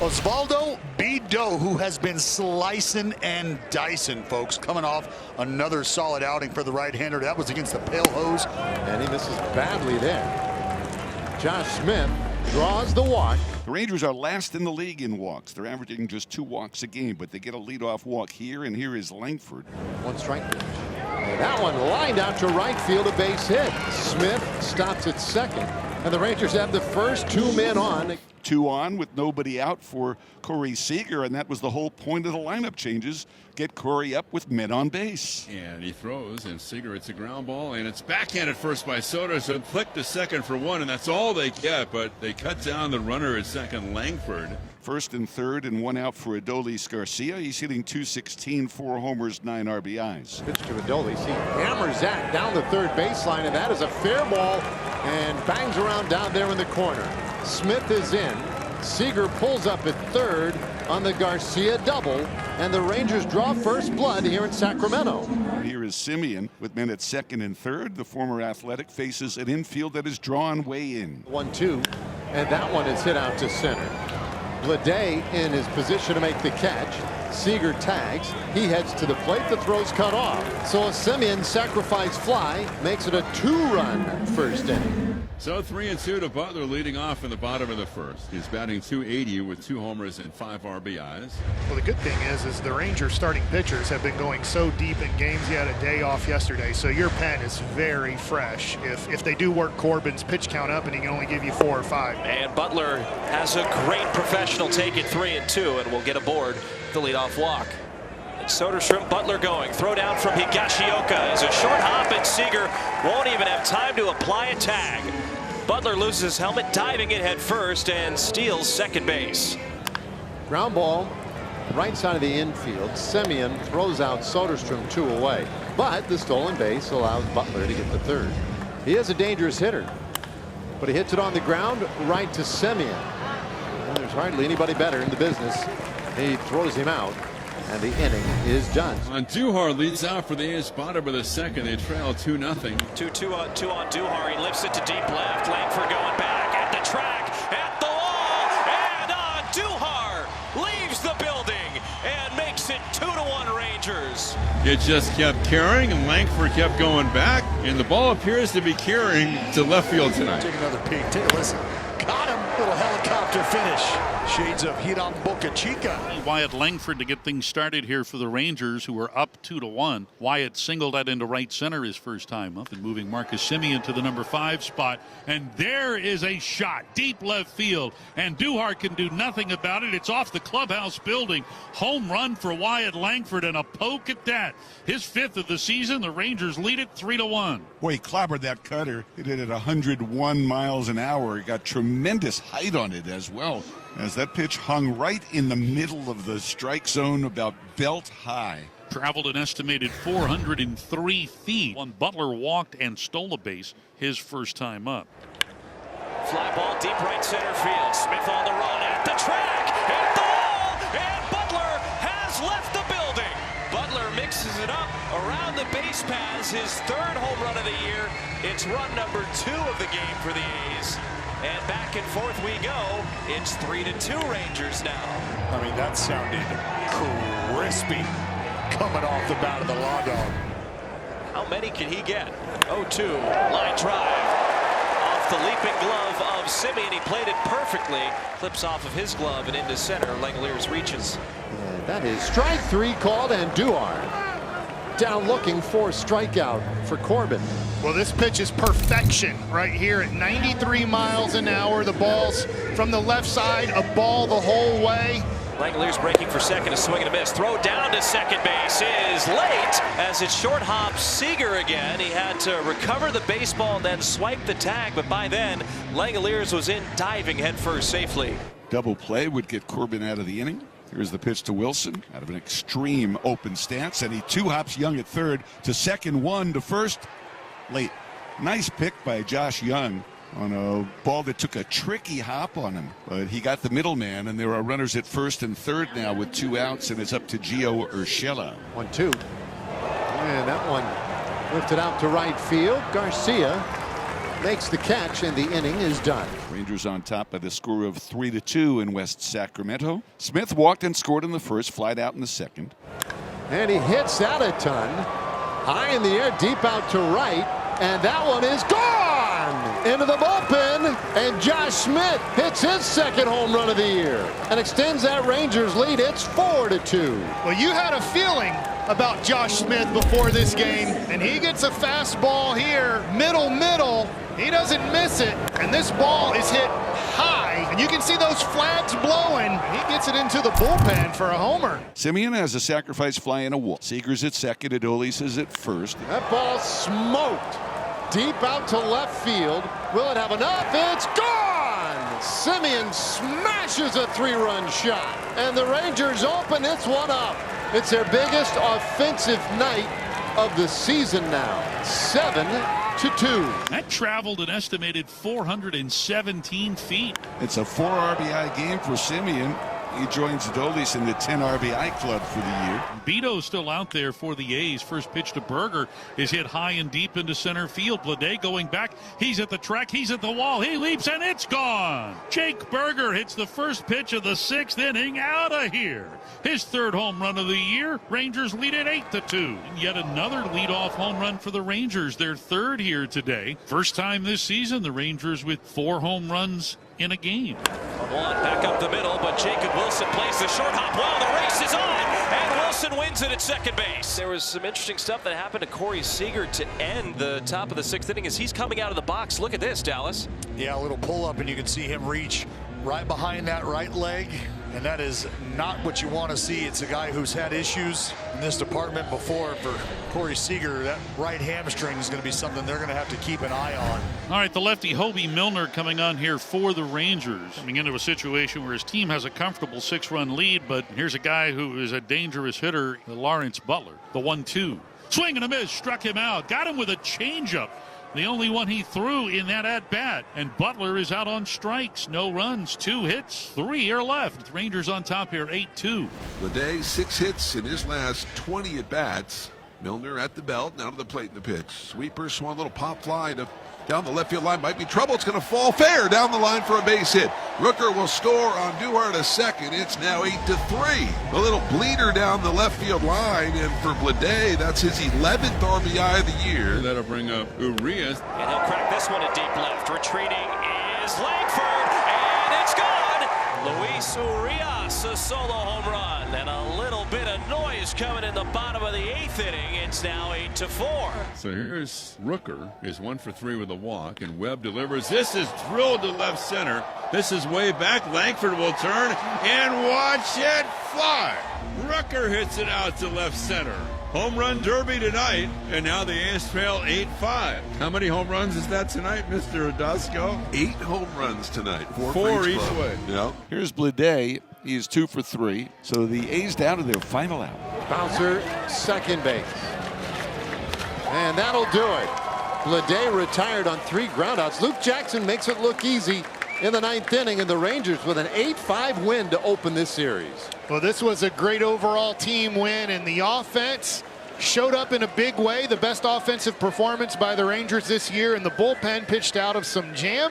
Osvaldo Bido, who has been slicing and dicing, folks, coming off another solid outing for the right-hander. That was against the Pale Hose. And he misses badly there. Josh Smith draws the walk. The Rangers are last in the league in walks. They're averaging just 2 walks a game, but they get a leadoff walk here, and here is Langford. 1 strike pitch. And that one lined out to right field, a base hit. Smith stops at second, and the Rangers have the first 2 men on. 2 on with nobody out for Corey Seager, and that was the whole point of the lineup changes. Get Corey up with men on base. And he throws, and Seager, it's a ground ball, and it's backhanded first by Soto, so flick to second for 1, and that's all they get, but they cut down the runner at second, Langford. First and third and 1 out for Adolis Garcia. He's hitting .216, 4 homers, 9 RBIs. Pitch to Adolis. He hammers that down the third baseline, and that is a fair ball and bangs around down there in the corner. Smith is in. Seager pulls up at third on the Garcia double, and the Rangers draw first blood here in Sacramento. Here is Semien with men at second and third. The former Athletic faces an infield that is drawn way in. 1-2, and that one is hit out to center. Bleday in his position to make the catch. Seager tags. He heads to the plate. The throw's cut off. So a Semien sacrifice fly makes it a 2-run first inning. So 3-2 to Butler, leading off in the bottom of the first. He's batting .280 with 2 homers and 5 RBIs. Well, the good thing is the Rangers starting pitchers have been going so deep in games. He had a day off yesterday, so your pen is very fresh. If they do work Corbin's pitch count up and he can only give you 4 or 5. And Butler has a great professional take it 3-2 and will get aboard the leadoff walk. And Soderstrom, Butler going. Throw down from Higashioka is a short hop, and Seager won't even have time to apply a tag. Butler loses his helmet, diving in head first, and steals second base. Ground ball, right side of the infield. Semien throws out Soderstrom 2 away. But the stolen base allows Butler to get the third. He is a dangerous hitter, but he hits it on the ground right to Semien. Well, there's hardly anybody better in the business. He throws him out, and the inning is done. Duhar leads out for the A's, bottom of the second. They trail 2-0. 2-2 on Duhar. He lifts it to deep left. Langford going back at the track, at the wall, and on Duhar leaves the building and makes it 2-1 Rangers. It just kept carrying, and Langford kept going back, and the ball appears to be carrying to left field tonight. Take another peek. Take a listen. Got him. Little helicopter finish. Shades of Hiram Boca Chica. Wyatt Langford to get things started here for the Rangers, who are up 2-1. Wyatt singled that into right center his first time up, and moving Marcus Semien to the number 5 spot. And there is a shot deep left field, and Duhar can do nothing about it. It's off the clubhouse building. Home run for Wyatt Langford, and a poke at that. His 5th of the season. The Rangers lead it 3-1. Boy, he clobbered that cutter. Hit it at 101 miles an hour. He got tremendous height on it as well, as that pitch hung right in the middle of the strike zone, about belt high. Traveled an estimated 403 feet. When Butler walked and stole a base his first time up. Fly ball deep right center field. Smith on the run at the track, at the wall, and Butler has left the building. Butler mixes it up around the base paths, his 3rd home run of the year. It's run number 2 of the game for the A's. And back and forth we go. It's 3-2 Rangers now. I mean, that sounded crispy coming off the bat of the log-on. How many can he get? 0-2, line drive. Off the leaping glove of Semien. He played it perfectly. Clips off of his glove and into center. Langeliers reaches. And that is strike 3 called, and Duhar down looking for strikeout for Corbin. Well, this pitch is perfection right here at 93 miles an hour. The ball's from the left side, a ball the whole way. Langeliers breaking for second, a swing and a miss. Throw down to second base is late as it short hops Seager again. He had to recover the baseball and then swipe the tag, but by then Langeliers was in diving headfirst safely. Double play would get Corbin out of the inning. Here's the pitch to Wilson out of an extreme open stance, and he 2-hops Young at third to second, 1 to first. Late. Nice pick by Josh Young on a ball that took a tricky hop on him, but he got the middleman, and there are runners at first and third now with 2 outs, and it's up to Gio Urshela. 1-2, and that one lifted out to right field. Garcia makes the catch, and the inning is done. Rangers on top by the score of 3-2 in West Sacramento. Smith walked and scored in the first, flied out in the second. And he hits that a ton. High in the air, deep out to right. And that one is gone into the bullpen. And Josh Smith hits his second home run of the year and extends that Rangers lead. It's 4-2. Well, you had a feeling about Josh Smith before this game, and he gets a fastball here, middle. He doesn't miss it, and this ball is hit high, and you can see those flags blowing. He gets it into the bullpen for a homer. Semien has a sacrifice fly and a walk. Seager's at second. Adolis is at first. That ball smoked deep out to left field. Will it have enough? It's gone! Semien smashes a 3-run shot, and the Rangers open. It's 1-up. It's their biggest offensive night of the season now. 7-2. That traveled an estimated 417 feet. It's a 4 RBI game for Semien. He joins Adolis in the 10 RBI club for the year. Bito's still out there for the A's. First pitch to Berger is hit high and deep into center field. Bleday going back. He's at the track. He's at the wall. He leaps and it's gone. Jake Berger hits the first pitch of the 6th inning out of here. His 3rd home run of the year. Rangers lead at 8-2. Yet another leadoff home run for the Rangers. Their 3rd here today. First time this season the Rangers with 4 home runs in a game. One back up the middle, but Jacob Wilson plays the short hop well. The race is on, and Wilson wins it at second base. There was some interesting stuff that happened to Corey Seager to end the top of the 6th inning as he's coming out of the box. Look at this, Dallas. Yeah, a little pull up, and you can see him reach right behind that right leg. And that is not what you want to see. It's a guy who's had issues in this department before. For Corey Seager, that right hamstring is going to be something they're going to have to keep an eye on. All right, the lefty Hobie Milner coming on here for the Rangers. Coming into a situation where his team has a comfortable 6-run lead, but here's a guy who is a dangerous hitter, Lawrence Butler. The 1-2. Swing and a miss, struck him out. Got him with a changeup. The only one he threw in that at-bat. And Butler is out on strikes. No runs, 2 hits, 3 are left. Rangers on top here, 8-2. Bleday, 6 hits in his last 20 at-bats. Milner at the belt, now to the plate in the pitch. Sweeper, swung, little pop fly down the left field line. Might be trouble. It's going to fall fair down the line for a base hit. Rooker will score on Duhart a second. It's now 8-3. A little bleeder down the left field line, and for Bleday, that's his 11th RBI of the year. That'll bring up Urias. And he'll crack this one at deep left. Retreating is Langford, and it's gone. Luis Urias, a solo home run, and a little bit of noise coming in the bottom of the 8th inning. It's now 8-4. So here's Rooker is 1 for 3 with a walk, and Webb delivers. This is drilled to left center. This is way back. Langford will turn and watch it fly. Rooker hits it out to left center. Home run derby tonight, and now the A's trail 8-5. How many home runs is that tonight, Mr. Adasco? 8 home runs tonight. 4 each club. way. Yep. Here's Bleday. He's 2 for 3. So the A's down to their final out. Bouncer, second base. And that'll do it. Bleday retired on 3 groundouts. Luke Jackson makes it look easy in the 9th inning, and the Rangers with an 8-5 win to open this series. Well, this was a great overall team win, and the offense showed up in a big way. The best offensive performance by the Rangers this year, and the bullpen pitched out of some jam.